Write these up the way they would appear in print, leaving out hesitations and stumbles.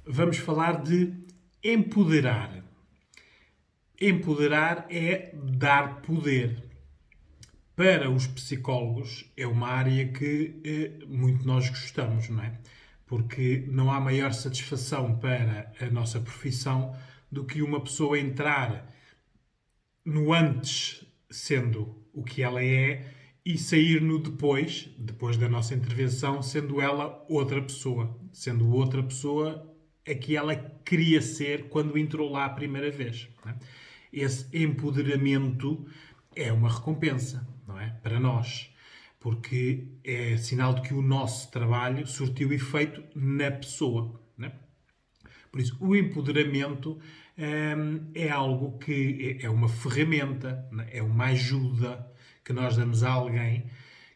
vamos falar de empoderar. Empoderar é dar poder. Para os psicólogos é uma área que muito nós gostamos, não é? Porque não há maior satisfação para a nossa profissão do que uma pessoa entrar no antes sendo o que ela é e sair no depois da nossa intervenção, sendo ela outra pessoa. Sendo outra pessoa a que ela queria ser quando entrou lá a primeira vez. Não é? Esse empoderamento é uma recompensa, não é? Para nós. Porque é sinal de que o nosso trabalho surtiu efeito na pessoa. Não é? Por isso, o empoderamento é algo que é uma ferramenta, é uma ajuda que nós damos a alguém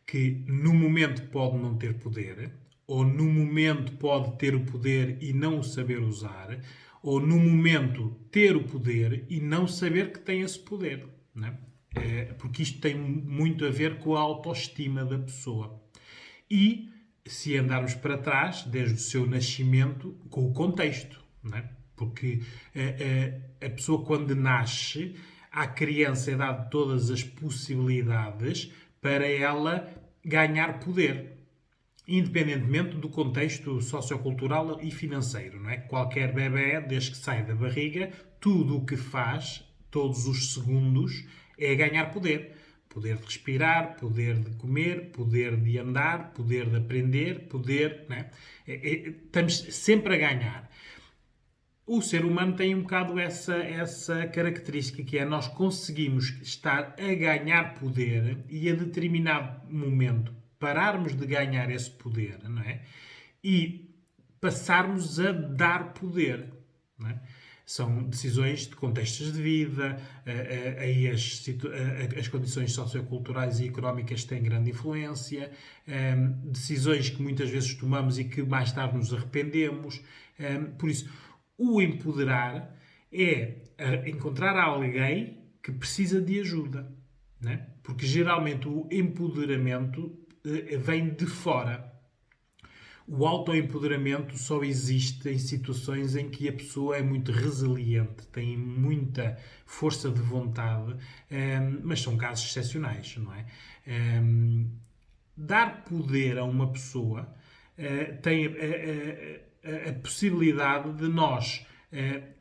que no momento pode não ter poder, ou no momento pode ter o poder e não o saber usar, ou no momento ter o poder e não saber que tem esse poder. Não é? Porque isto tem muito a ver com a autoestima da pessoa. E, se andarmos para trás, desde o seu nascimento, com o contexto. Não é? Porque a pessoa, quando nasce, à criança é dado todas as possibilidades para ela ganhar poder, independentemente do contexto sociocultural e financeiro. Não é? Qualquer bebé, desde que sai da barriga, tudo o que faz, todos os segundos, é ganhar poder. Poder de respirar, poder de comer, poder de andar, poder de aprender, poder... Não é? Estamos sempre a ganhar. O ser humano tem um bocado essa característica, que é nós conseguimos estar a ganhar poder e a determinado momento pararmos de ganhar esse poder, não é? E passarmos a dar poder, não é? São decisões de contextos de vida, aí as condições socioculturais e económicas têm grande influência, decisões que muitas vezes tomamos e que mais tarde nos arrependemos. Por isso, o empoderar é encontrar alguém que precisa de ajuda, né? Porque geralmente o empoderamento vem de fora. O autoempoderamento só existe em situações em que a pessoa é muito resiliente, tem muita força de vontade, mas são casos excepcionais, não é? Dar poder a uma pessoa tem a possibilidade de nós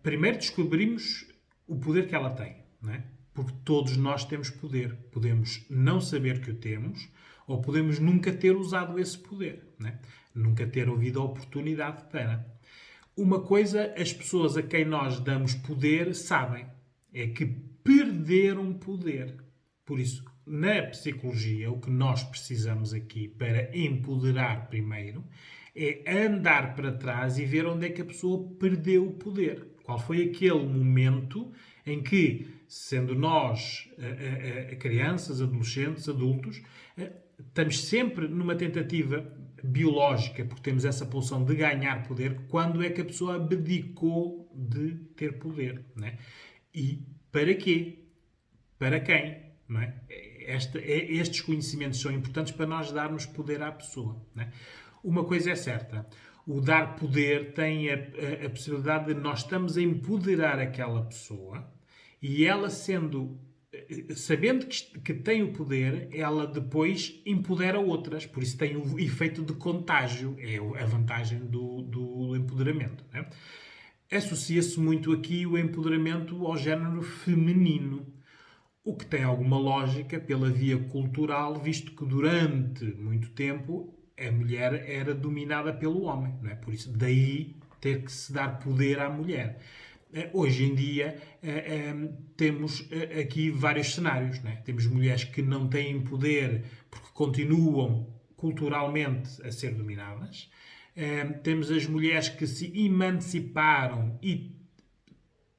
primeiro descobrirmos o poder que ela tem, não é? Porque todos nós temos poder. Podemos não saber que o temos, ou podemos nunca ter usado esse poder, não é? Nunca ter ouvido a oportunidade para. Uma coisa, as pessoas a quem nós damos poder sabem, é que perderam poder. Por isso, na psicologia, o que nós precisamos aqui para empoderar primeiro é andar para trás e ver onde é que a pessoa perdeu o poder. Qual foi aquele momento em que, sendo nós crianças, adolescentes, adultos, estamos sempre numa tentativa biológica, porque temos essa pulsão de ganhar poder, quando é que a pessoa abdicou de ter poder, não é? E para quê? Para quem? Não é? Estes conhecimentos são importantes para nós darmos poder à pessoa. Não é? Uma coisa é certa, o dar poder tem a possibilidade de nós estamos a empoderar aquela pessoa e ela sabendo que tem o poder, ela depois empodera outras. Por isso tem o efeito de contágio. É a vantagem do empoderamento. Né? Associa-se muito aqui o empoderamento ao género feminino. O que tem alguma lógica pela via cultural, visto que durante muito tempo a mulher era dominada pelo homem. Não é? Por isso, daí ter que se dar poder à mulher. Hoje em dia temos aqui vários cenários. Não é? Temos mulheres que não têm poder porque continuam culturalmente a ser dominadas. Temos as mulheres que se emanciparam e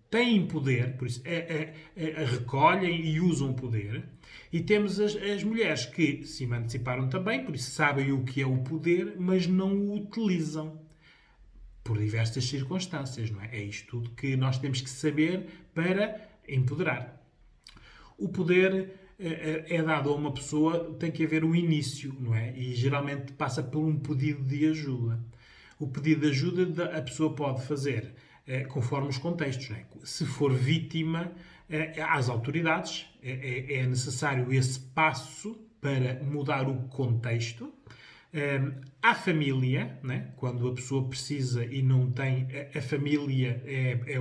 têm poder, por isso recolhem e usam poder. E temos as mulheres que se emanciparam também, por isso sabem o que é o poder, mas não o utilizam. Por diversas circunstâncias, não é? É isto tudo que nós temos que saber para empoderar. O poder é dado a uma pessoa, tem que haver um início, não é? E geralmente passa por um pedido de ajuda. O pedido de ajuda a pessoa pode fazer conforme os contextos. Não é? Se for vítima, às autoridades, é necessário esse passo para mudar o contexto. À família, né? Quando a pessoa precisa e não tem, a família é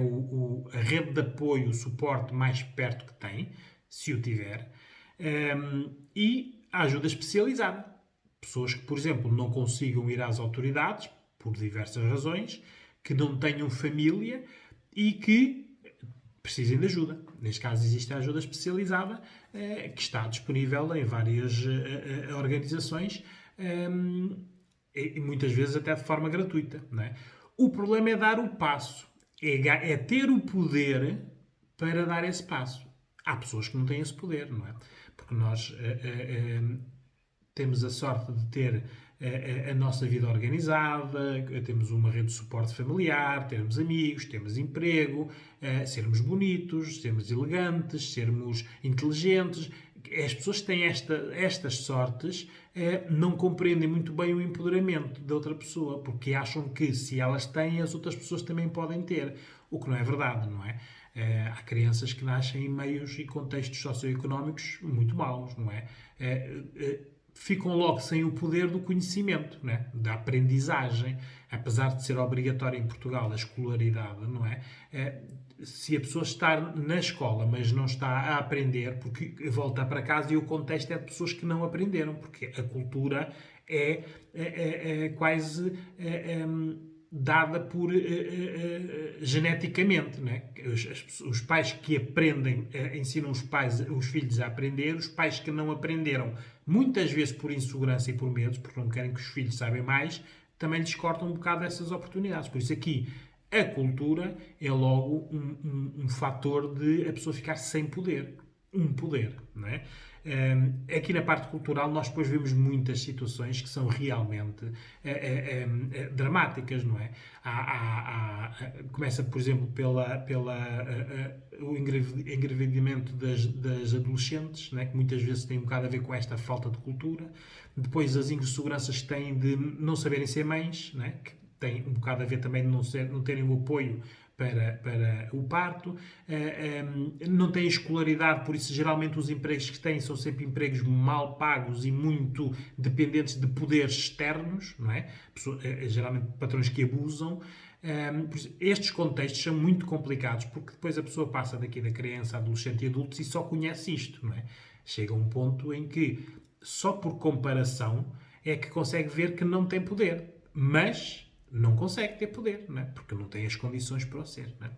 a rede de apoio, o suporte mais perto que tem, se o tiver, e a ajuda especializada. Pessoas que, por exemplo, não consigam ir às autoridades, por diversas razões, que não tenham família e que precisem de ajuda. Neste caso, existe a ajuda especializada que está disponível em várias organizações e muitas vezes até de forma gratuita. Não é? O problema é dar o passo, é ter o poder para dar esse passo. Há pessoas que não têm esse poder, não é? Porque nós temos a sorte de ter a nossa vida organizada, temos uma rede de suporte familiar, termos amigos, termos emprego, sermos bonitos, sermos elegantes, sermos inteligentes. As pessoas que têm estas sortes não compreendem muito bem o empoderamento da outra pessoa, porque acham que se elas têm, as outras pessoas também podem ter. O que não é verdade, não é? Há crianças que nascem em meios e contextos socioeconómicos muito maus, não é? Ficam logo sem o poder do conhecimento, né? Da aprendizagem, apesar de ser obrigatória em Portugal a escolaridade, não é? Se a pessoa está na escola, mas não está a aprender, porque volta para casa e o contexto é de pessoas que não aprenderam, porque a cultura é quase dada por geneticamente, né? Os pais que aprendem ensinam os filhos a aprender, os pais que não aprenderam, muitas vezes por insegurança e por medos, porque não querem que os filhos saibam mais, também lhes cortam um bocado essas oportunidades. Por isso aqui a cultura é logo um fator de a pessoa ficar sem poder. Um poder, não é? Aqui na parte cultural nós depois vemos muitas situações que são realmente dramáticas, não é? Começa, por exemplo, o engravidamento das adolescentes, não é? Que muitas vezes tem um bocado a ver com esta falta de cultura. Depois as inseguranças que têm de não saberem ser mães, não é? Que tem um bocado a ver também de não terem o apoio para o parto, não têm escolaridade, por isso geralmente os empregos que têm são sempre empregos mal pagos e muito dependentes de poderes externos, não é? Geralmente patrões que abusam. Estes contextos são muito complicados porque depois a pessoa passa daqui da criança, adolescente e adultos e só conhece isto, não é? Chega a um ponto em que só por comparação é que consegue ver que não tem poder, mas não consegue ter poder, não é? Porque não tem as condições para o ser. Não é?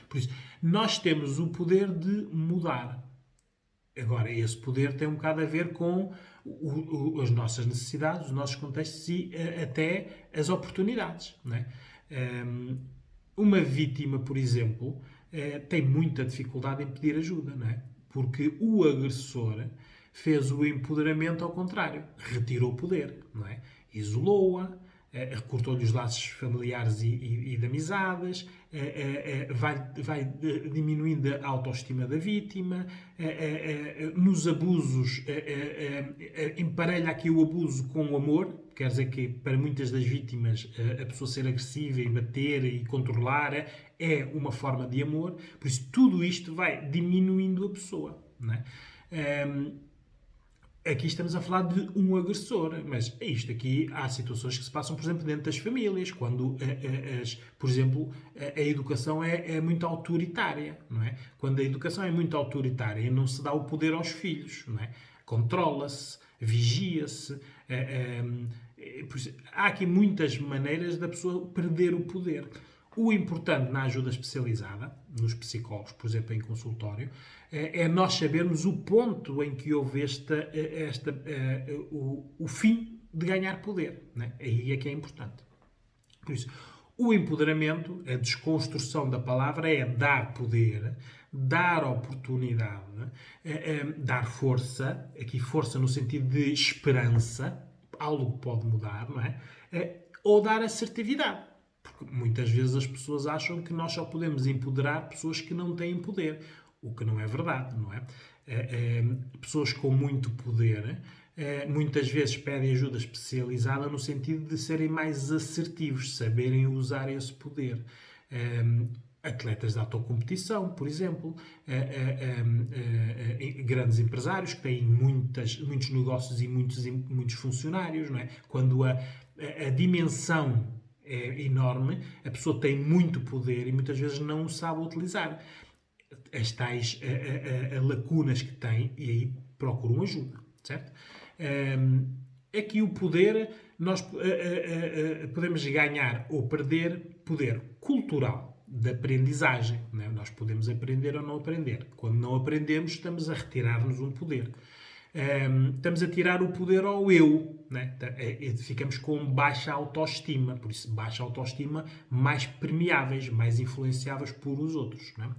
Por isso, nós temos o poder de mudar. Agora, esse poder tem um bocado a ver com as nossas necessidades, os nossos contextos e até as oportunidades. Não é? Uma vítima, por exemplo, tem muita dificuldade em pedir ajuda, não é? Porque o agressor fez o empoderamento ao contrário, retirou o poder, não é? Isolou-a, recortou-lhe os laços familiares e de amizades, vai diminuindo a autoestima da vítima, nos abusos, emparelha aqui o abuso com o amor, quer dizer que para muitas das vítimas a pessoa ser agressiva e bater e controlar é uma forma de amor, por isso tudo isto vai diminuindo a pessoa, não é? Aqui estamos a falar de um agressor, mas isto aqui há situações que se passam, por exemplo, dentro das famílias, quando, por exemplo, a educação é muito autoritária, não é? Quando a educação é muito autoritária, não se dá o poder aos filhos, não é? Controla-se, vigia-se. Há aqui muitas maneiras da pessoa perder o poder. O importante na ajuda especializada, nos psicólogos, por exemplo, em consultório, é nós sabermos o ponto em que houve o fim de ganhar poder. Né? Aí é que é importante. Por isso, o empoderamento, a desconstrução da palavra é dar poder, dar oportunidade, dar força, aqui força no sentido de esperança, algo que pode mudar, não é? Ou dar assertividade. Porque muitas vezes as pessoas acham que nós só podemos empoderar pessoas que não têm poder, o que não é verdade, não é? Pessoas com muito poder muitas vezes pedem ajuda especializada no sentido de serem mais assertivos, saberem usar esse poder. Atletas de autocompetição, por exemplo, grandes empresários que têm muitos negócios e muitos funcionários, não é? Quando a dimensão é enorme, a pessoa tem muito poder e muitas vezes não o sabe utilizar. As tais lacunas que tem e aí procuram ajuda, certo? Aqui o poder, nós podemos ganhar ou perder poder cultural, de aprendizagem. Né? Nós podemos aprender ou não aprender. Quando não aprendemos, estamos a retirar-nos um poder. Estamos a tirar o poder ao eu. Né? Ficamos com baixa autoestima. Por isso, baixa autoestima, mais permeáveis, mais influenciáveis por os outros. Né?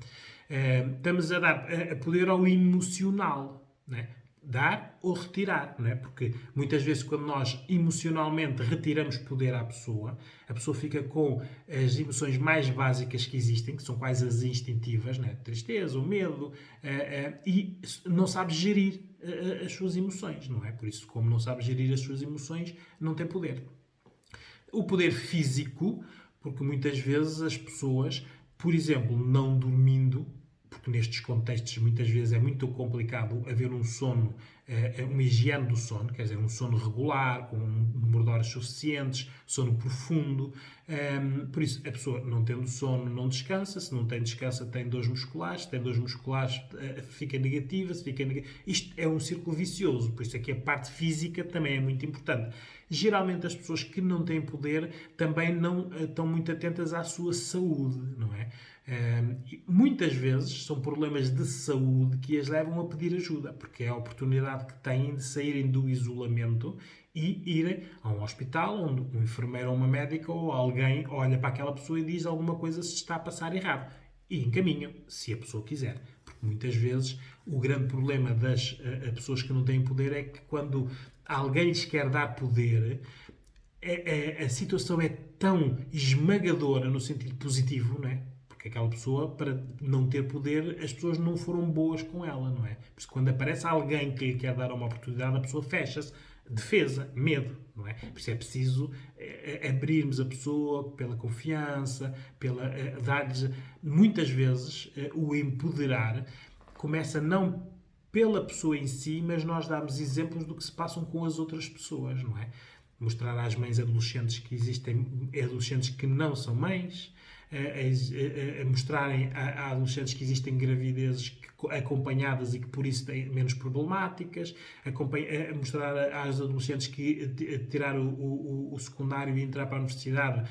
Estamos a dar poder ao emocional. Né? Dar ou retirar, não é? Porque muitas vezes quando nós emocionalmente retiramos poder à pessoa, a pessoa fica com as emoções mais básicas que existem, que são quase as instintivas, não é? Tristeza, o medo, e não sabe gerir as suas emoções, não é? Por isso, como não sabe gerir as suas emoções, não tem poder. O poder físico, porque muitas vezes as pessoas, por exemplo, não dormindo, porque nestes contextos muitas vezes é muito complicado haver um sono, uma higiene do sono, quer dizer, um sono regular, com um número de horas suficientes, sono profundo. Por isso, a pessoa não tendo sono não descansa, se não tem descansa tem dores musculares, se tem dores musculares fica negativa, se fica negativa. Isto é um círculo vicioso, por isso é que a parte física também é muito importante. Geralmente as pessoas que não têm poder também não estão muito atentas à sua saúde, não é? Muitas vezes são problemas de saúde que as levam a pedir ajuda, porque é a oportunidade que têm de saírem do isolamento e irem a um hospital onde um enfermeiro ou uma médica ou alguém olha para aquela pessoa e diz alguma coisa se está a passar errado. E encaminham, se a pessoa quiser. Porque muitas vezes o grande problema das pessoas que não têm poder é que quando alguém lhes quer dar poder, a situação é tão esmagadora no sentido positivo, não é? Porque aquela pessoa, para não ter poder, as pessoas não foram boas com ela, não é? Por isso, quando aparece alguém que lhe quer dar uma oportunidade, a pessoa fecha-se. Defesa, medo, não é? Por isso é preciso abrirmos a pessoa pela confiança, dar-lhes, muitas vezes, o empoderar começa não pela pessoa em si, mas nós damos exemplos do que se passam com as outras pessoas, não é? Mostrar às mães adolescentes que existem adolescentes que não são mães, a mostrarem a adolescentes que existem gravidezes acompanhadas e que por isso têm menos problemáticas, a mostrar às adolescentes que tirar o secundário e entrar para a universidade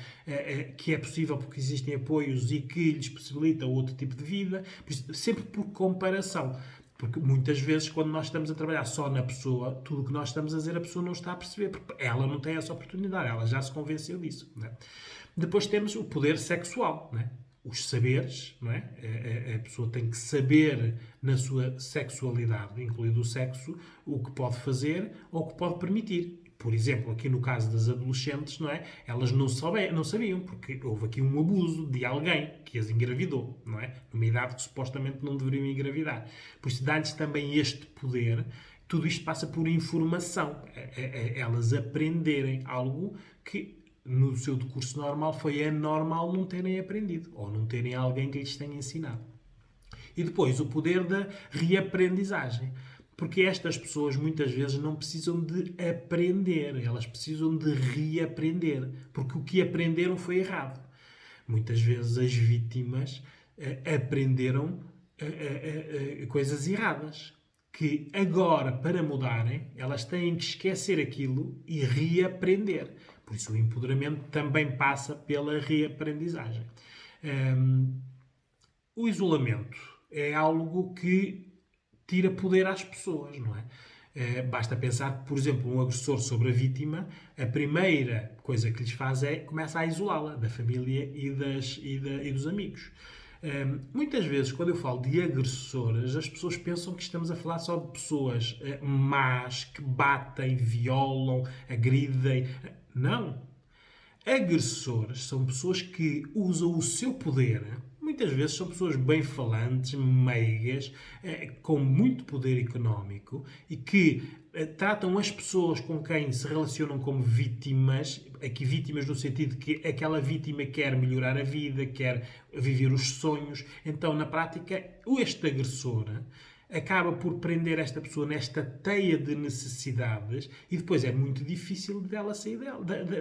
que é possível porque existem apoios e que lhes possibilita outro tipo de vida, sempre por comparação. Porque muitas vezes, quando nós estamos a trabalhar só na pessoa, tudo o que nós estamos a dizer a pessoa não está a perceber, porque ela não tem essa oportunidade, ela já se convenceu disso. Não é? Depois temos o poder sexual, não é? Os saberes, não é? A pessoa tem que saber na sua sexualidade, incluído o sexo, o que pode fazer ou o que pode permitir. Por exemplo, aqui no caso das adolescentes, não é? Elas não sabiam, porque houve aqui um abuso de alguém que as engravidou, não é? Numa idade que supostamente não deveriam engravidar. Por isso, dá-lhes também este poder. Tudo isto passa por informação. Elas aprenderem algo que no seu decurso normal foi anormal não terem aprendido ou não terem alguém que lhes tenha ensinado. E depois o poder da reaprendizagem. Porque estas pessoas muitas vezes não precisam de aprender, elas precisam de reaprender. Porque o que aprenderam foi errado. Muitas vezes as vítimas aprenderam coisas erradas. Que agora, para mudarem, elas têm que esquecer aquilo e reaprender. Por isso, o empoderamento também passa pela reaprendizagem. O isolamento é algo que tira poder às pessoas, não é? Basta pensar que, por exemplo, um agressor sobre a vítima, a primeira coisa que lhes faz é começa a isolá-la da família e dos amigos. Muitas vezes, quando eu falo de agressoras, as pessoas pensam que estamos a falar só de pessoas más, que batem, violam, agridem. Não. Agressores são pessoas que usam o seu poder, muitas vezes são pessoas bem falantes, meigas, com muito poder económico e que tratam as pessoas com quem se relacionam como vítimas, aqui vítimas no sentido que aquela vítima quer melhorar a vida, quer viver os sonhos. Então, na prática, este agressor acaba por prender esta pessoa nesta teia de necessidades e depois é muito difícil dela sair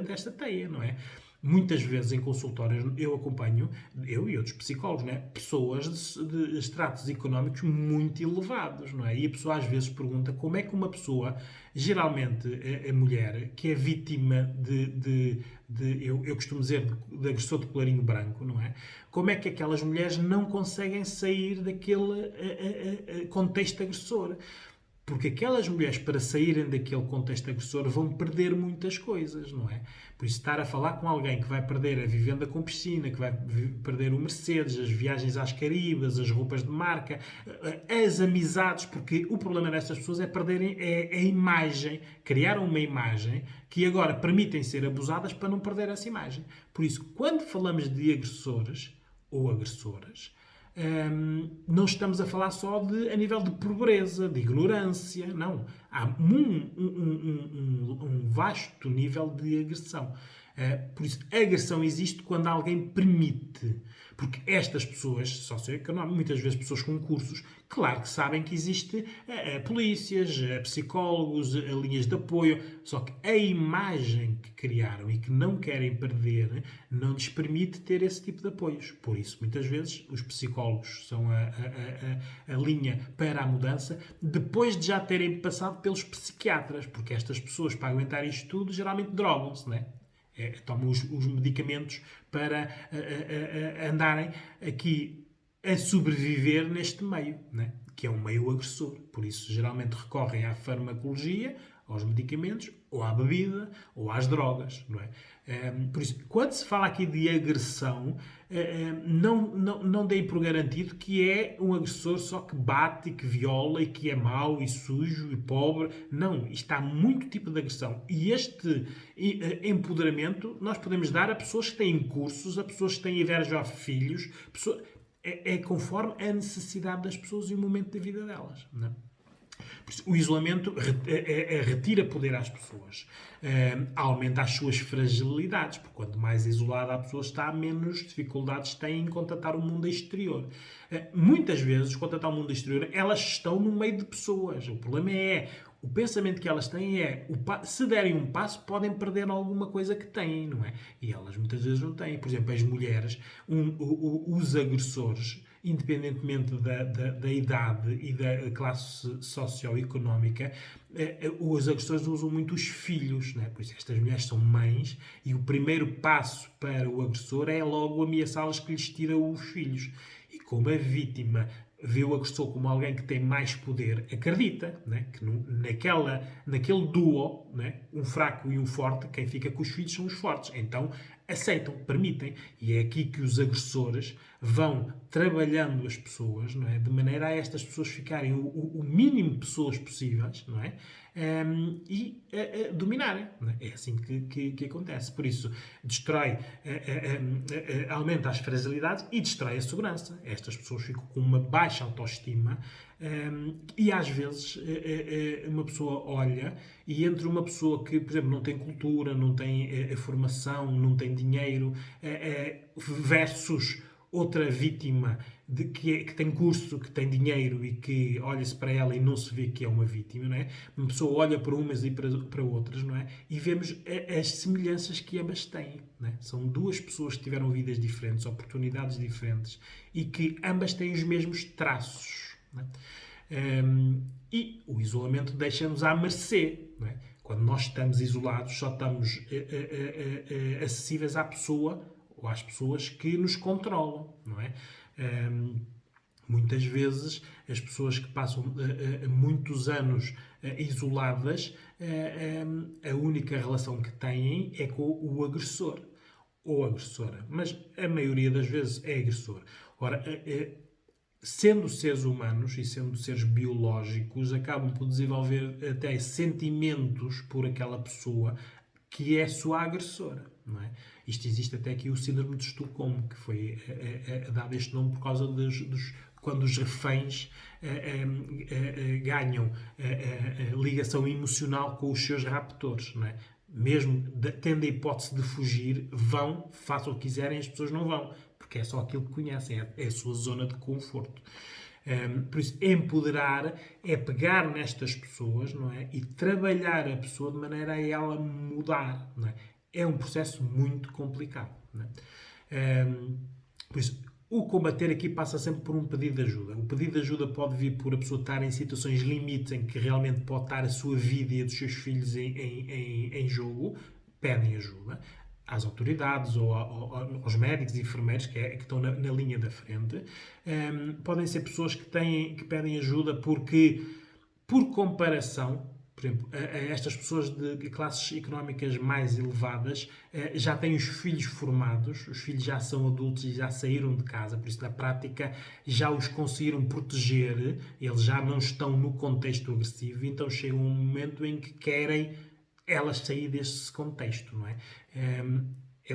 desta teia, não é? Muitas vezes em consultórios eu acompanho, eu e outros psicólogos, não é? Pessoas de estratos económicos muito elevados, não é? E a pessoa às vezes pergunta como é que uma pessoa, geralmente a mulher, que é vítima eu costumo dizer, de agressor de colarinho branco, não é? Como é que aquelas mulheres não conseguem sair daquele contexto agressor? Porque aquelas mulheres, para saírem daquele contexto agressor, vão perder muitas coisas, não é? Por isso, estar a falar com alguém que vai perder a vivenda com piscina, que vai perder o Mercedes, as viagens às Caribas, as roupas de marca, as amizades, porque o problema destas pessoas é perderem a imagem, criaram uma imagem que agora permitem ser abusadas para não perder essa imagem. Por isso, quando falamos de agressores ou agressoras, não estamos a falar só a nível de pobreza, de ignorância, não. Há um vasto nível de agressão. Por isso, a agressão existe quando alguém permite. Porque estas pessoas, socioeconómicas, muitas vezes pessoas com cursos, claro que sabem que existe polícias, psicólogos, linhas de apoio, só que a imagem que criaram e que não querem perder não lhes permite ter esse tipo de apoios. Por isso, muitas vezes, os psicólogos são a linha para a mudança, depois de já terem passado pelos psiquiatras, porque estas pessoas, para aguentar isto tudo, geralmente drogam-se, não é? Tomam os medicamentos para andarem aqui a sobreviver neste meio, né? Que é um meio agressor. Por isso, geralmente recorrem à farmacologia, aos medicamentos, ou à bebida, ou às drogas, não é? Por isso, quando se fala aqui de agressão, não dei por garantido que é um agressor só que bate, que viola e que é mau e sujo e pobre. Não, isto há muito tipo de agressão. E este empoderamento nós podemos dar a pessoas que têm cursos, a pessoas que têm inveja a filhos, é conforme a necessidade das pessoas e o momento da vida delas, não é? O isolamento retira poder às pessoas, aumenta as suas fragilidades, porque quanto mais isolada a pessoa está, menos dificuldades tem em contatar o mundo exterior. Muitas vezes, contatar o mundo exterior, elas estão no meio de pessoas. O problema o pensamento que elas têm se derem um passo, podem perder alguma coisa que têm, não é? E elas muitas vezes não têm. Por exemplo, as mulheres, os agressores, independentemente da idade e da classe socioeconómica, os agressores usam muito os filhos, né? Por isso estas mulheres são mães e o primeiro passo para o agressor é logo ameaçá-las que lhes tira os filhos. E como a vítima vê o agressor como alguém que tem mais poder, acredita, né? Que naquele duo, né? Um fraco e um forte, quem fica com os filhos são os fortes. Então aceitam, permitem. E é aqui que os agressores vão trabalhando as pessoas, não é? De maneira a estas pessoas ficarem o mínimo de pessoas possíveis, não é? E dominarem. Não é? É assim que acontece. Por isso, destrói, aumenta as fragilidades e destrói a segurança. Estas pessoas ficam com uma baixa autoestima e às vezes uma pessoa olha e entre uma pessoa que, por exemplo, não tem cultura, não tem formação, não tem dinheiro, versus outra vítima que tem curso, que tem dinheiro e que olha-se para ela e não se vê que é uma vítima, não é? Uma pessoa olha para umas e para outras, não é? E vemos as semelhanças que ambas têm, não é? São duas pessoas que tiveram vidas diferentes, oportunidades diferentes e que ambas têm os mesmos traços, não é? E o isolamento deixa-nos à mercê, não é? Quando nós estamos isolados, só estamos acessíveis à pessoa ou às pessoas que nos controlam, não é? Muitas vezes as pessoas que passam muitos anos isoladas, a única relação que têm é com o agressor ou agressora, mas a maioria das vezes é agressor. Ora, sendo seres humanos e sendo seres biológicos, acabam por desenvolver até sentimentos por aquela pessoa que é sua agressora, não é? Isto existe até aqui o síndrome de Estocolmo, que foi dado este nome por causa quando os reféns ganham ligação emocional com os seus raptores, não é? Mesmo tendo a hipótese de fugir, vão, façam o que quiserem, as pessoas não vão, porque é só aquilo que conhecem, é a sua zona de conforto. Por isso, empoderar é pegar nestas pessoas, não é? E trabalhar a pessoa de maneira a ela mudar, não é? É um processo muito complicado, não é? Por isso, o combater aqui passa sempre por um pedido de ajuda. O pedido de ajuda pode vir por a pessoa estar em situações limite em que realmente pode estar a sua vida e a dos seus filhos em jogo. Pedem ajuda às autoridades ou aos médicos e enfermeiros que estão na linha da frente. Podem ser pessoas que pedem ajuda porque, por comparação, por exemplo, estas pessoas de classes económicas mais elevadas já têm os filhos formados, os filhos já são adultos e já saíram de casa, por isso, na prática, já os conseguiram proteger, eles já não estão no contexto agressivo, então chega um momento em que querem elas sair desse contexto, não é?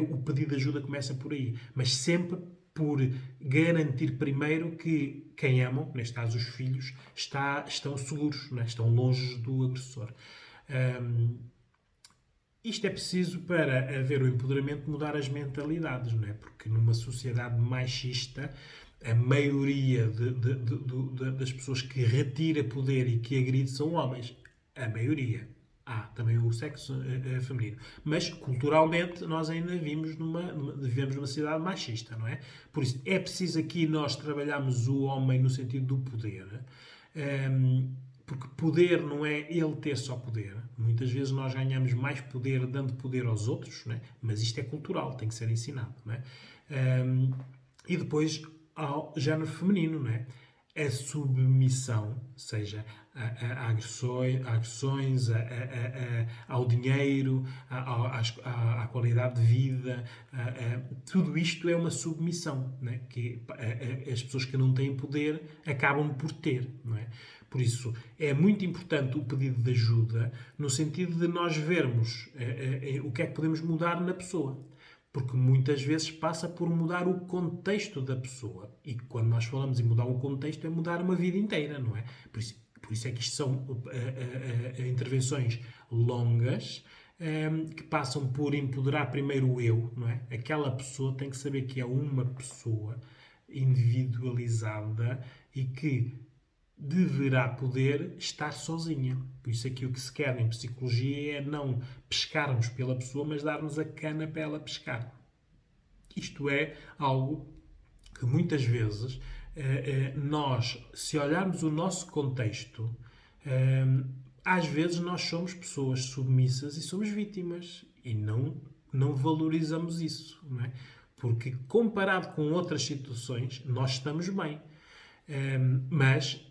O pedido de ajuda começa por aí, mas sempre por garantir primeiro que quem amam, neste caso os filhos, estão seguros, não é? Estão longe do agressor. Isto é preciso para haver o empoderamento, mudar as mentalidades, não é? Porque numa sociedade machista, a maioria das pessoas que retira poder e que agride são homens. A maioria. Há também o sexo feminino. Mas, culturalmente, nós ainda vivemos numa sociedade machista, não é? Por isso, é preciso aqui nós trabalharmos o homem no sentido do poder. Porque poder não é ele ter só poder. Muitas vezes nós ganhamos mais poder dando poder aos outros, não é? Mas isto é cultural, tem que ser ensinado, não é? E depois, ao género feminino, não é? A submissão, seja a agressões, ao dinheiro, à qualidade de vida, tudo isto é uma submissão, não é? Que as pessoas que não têm poder acabam por ter, não é? Por isso, é muito importante o pedido de ajuda no sentido de nós vermos o que é que podemos mudar na pessoa. Porque muitas vezes passa por mudar o contexto da pessoa. E quando nós falamos em mudar o contexto, é mudar uma vida inteira, não é? Por isso é que isto são intervenções longas, que passam por empoderar primeiro o eu, não é? Aquela pessoa tem que saber que é uma pessoa individualizada e que deverá poder estar sozinha. Por isso aqui o que se quer em psicologia é não pescarmos pela pessoa, mas darmos a cana para ela pescar. Isto é algo que muitas vezes nós, se olharmos o nosso contexto, às vezes nós somos pessoas submissas e somos vítimas e não valorizamos isso, não é? Porque comparado com outras situações, nós estamos bem. Mas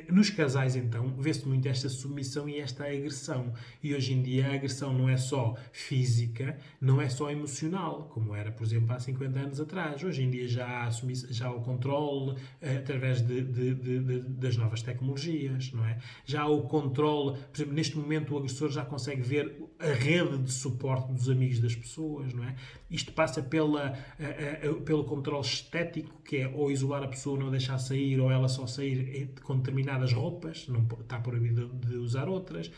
nos casais, então, vê-se muito esta submissão e esta agressão. E hoje em dia a agressão não é só física, não é só emocional, como era, por exemplo, há 50 anos atrás. Hoje em dia já há o controle através das novas tecnologias, não é? Já há o controle, por exemplo, neste momento o agressor já consegue ver a rede de suporte dos amigos das pessoas, não é? Isto passa pelo controle estético, que é ou isolar a pessoa, não a deixar sair, ou ela só sair com determinadas roupas, não está proibido de usar outras.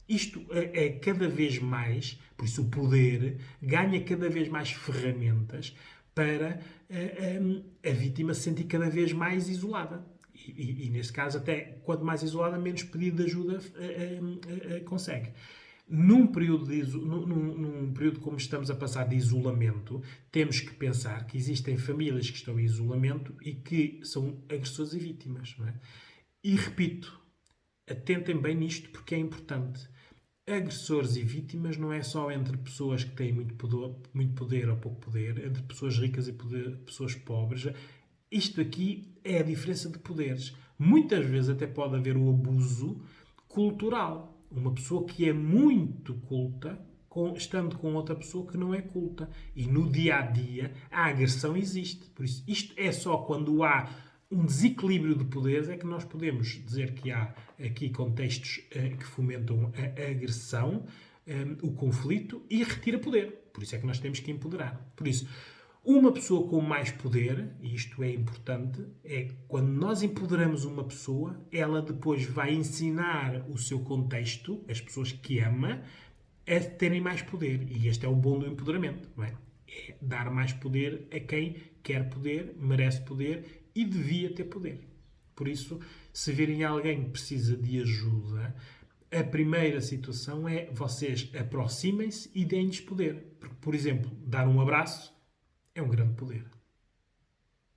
Isto é cada vez mais, por isso o poder ganha cada vez mais ferramentas para a vítima se sentir cada vez mais isolada. E nesse caso, até quanto mais isolada, menos pedido de ajuda consegue. Num período como estamos a passar de isolamento, temos que pensar que existem famílias que estão em isolamento e que são agressores e vítimas. Não é? E repito, atentem bem nisto porque é importante. Agressores e vítimas não é só entre pessoas que têm muito poder ou pouco poder, entre pessoas ricas e pessoas pobres. Isto aqui é a diferença de poderes. Muitas vezes até pode haver o abuso cultural. Uma pessoa que é muito culta, estando com outra pessoa que não é culta. E no dia-a-dia a agressão existe. Por isso, isto é só quando há um desequilíbrio de poderes é que nós podemos dizer que há aqui contextos que fomentam a agressão, o conflito e retira poder. Por isso é que nós temos que empoderar. Por isso, uma pessoa com mais poder, e isto é importante, é quando nós empoderamos uma pessoa, ela depois vai ensinar o seu contexto, as pessoas que ama, a terem mais poder. E este é o bom do empoderamento, não é? É dar mais poder a quem quer poder, merece poder e devia ter poder. Por isso, se virem alguém que precisa de ajuda, a primeira situação é vocês aproximem-se e deem-lhes poder. Porque, por exemplo, dar um abraço é um grande poder.